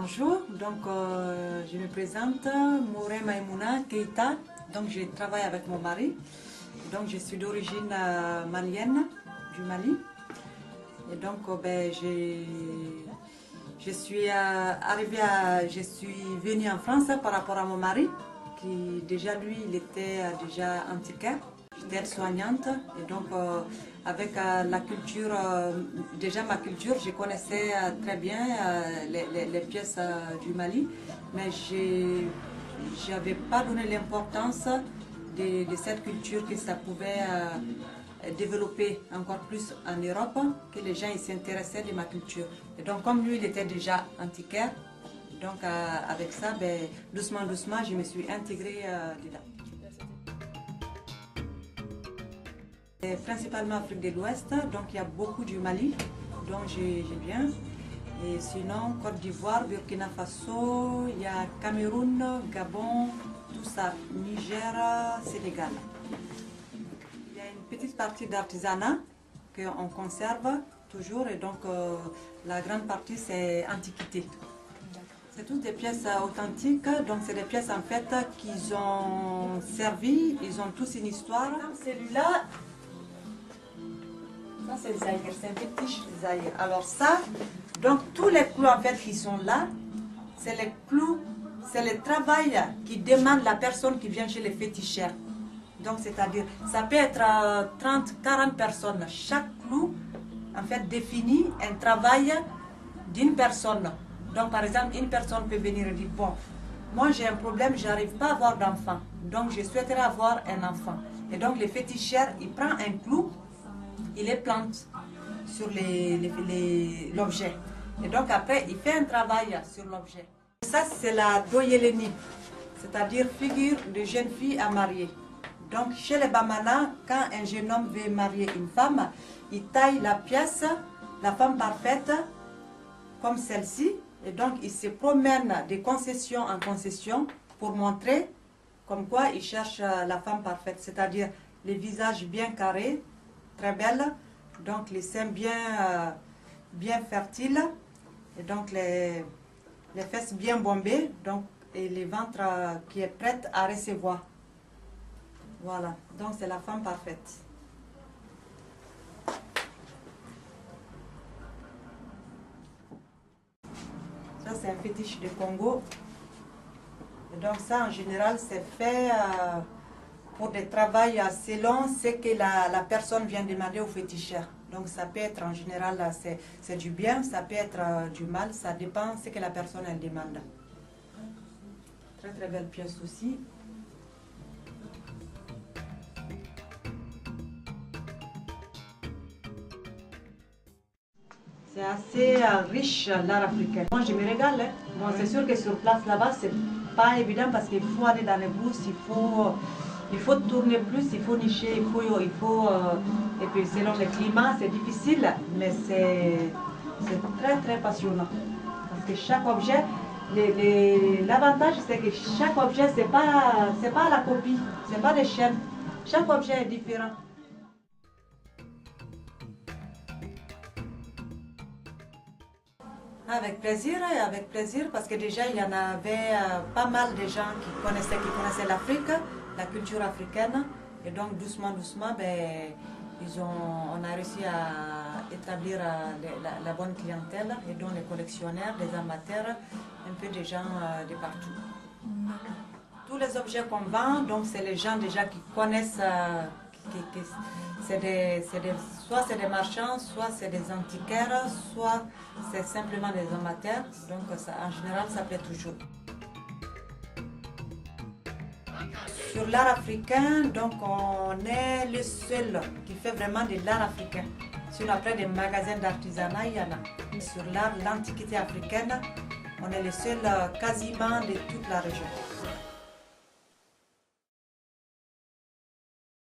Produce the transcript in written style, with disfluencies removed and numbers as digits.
Bonjour, donc je me présente, Mouré Maïmouna Keïta, donc je travaille avec mon mari, donc je suis d'origine malienne, du Mali, et donc je suis je suis venue en France par rapport à mon mari, qui déjà lui, il était déjà antiquaire. J'étais soignante et donc avec la culture, déjà ma culture, je connaissais très bien les pièces du Mali, mais je n'avais pas donné l'importance de cette culture que ça pouvait développer encore plus en Europe, que les gens s'intéressaient de ma culture. Et donc comme lui, il était déjà antiquaire, donc avec ça, doucement, doucement, je me suis intégrée dedans. Principalement Afrique de l'Ouest, donc il y a beaucoup du Mali, donc j'ai bien. Et sinon, Côte d'Ivoire, Burkina Faso, il y a Cameroun, Gabon, tout ça, Niger, Sénégal. Il y a une petite partie d'artisanat qu'on conserve toujours, et donc la grande partie c'est antiquité. C'est toutes des pièces authentiques, donc c'est des pièces en fait qu'ils ont servi, ils ont tous une histoire. Celui-là, ça c'est le Zaïre, c'est un fétiche Zaïre. Alors ça, donc tous les clous en fait qui sont là, c'est les clous, c'est le travail qui demande la personne qui vient chez les féticheurs. Donc c'est-à-dire, ça peut être 30, 40 personnes. Chaque clou en fait définit un travail d'une personne. Donc par exemple, une personne peut venir et dire, bon, moi j'ai un problème, je n'arrive pas à avoir d'enfant. Donc je souhaiterais avoir un enfant. Et donc le féticheur, il prend un clou, il les plante sur l'objet. Et donc après, il fait un travail sur l'objet. Ça, c'est la doyeleni, c'est-à-dire figure de jeune fille à marier. Donc chez les Bamana, quand un jeune homme veut marier une femme, il taille la pièce, la femme parfaite, comme celle-ci. Et donc il se promène de concession en concession pour montrer comme quoi il cherche la femme parfaite, c'est-à-dire les visages bien carrés, très belles, donc les seins bien fertiles, et donc les fesses bien bombées, donc, et les ventres qui est prête à recevoir. Voilà, donc c'est la femme parfaite. Ça c'est un fétiche de Congo. Et donc ça en général c'est fait pour des travaux selon ce que la personne vient demander au féticheur. Donc ça peut être en général, c'est du bien, ça peut être du mal, ça dépend de ce que la personne elle demande. Très très belle pièce aussi. C'est assez riche l'art africain. Moi je me régale. Hein. Bon, c'est sûr que sur place là-bas, c'est pas évident parce qu'il faut aller dans les bourses, il faut tourner plus, il faut nicher, et puis selon le climat, c'est difficile, mais c'est très très passionnant. Parce que chaque objet, l'avantage c'est que chaque objet, c'est pas la copie, c'est pas des chaînes. Chaque objet est différent. Avec plaisir, parce que déjà il y en avait pas mal de gens qui connaissaient l'Afrique, la culture africaine, et donc doucement, on a réussi à établir la bonne clientèle, et donc les collectionneurs, les amateurs, un peu des gens de partout. Tous les objets qu'on vend, donc c'est les gens déjà qui connaissent, soit c'est des marchands, soit c'est des antiquaires, soit c'est simplement des amateurs. Donc ça, en général, ça plaît toujours. Sur l'art africain, donc on est le seul qui fait vraiment de l'art africain. Sur après des magasins d'artisanat, il y en a. Sur l'art, l'antiquité africaine, on est le seul quasiment de toute la région.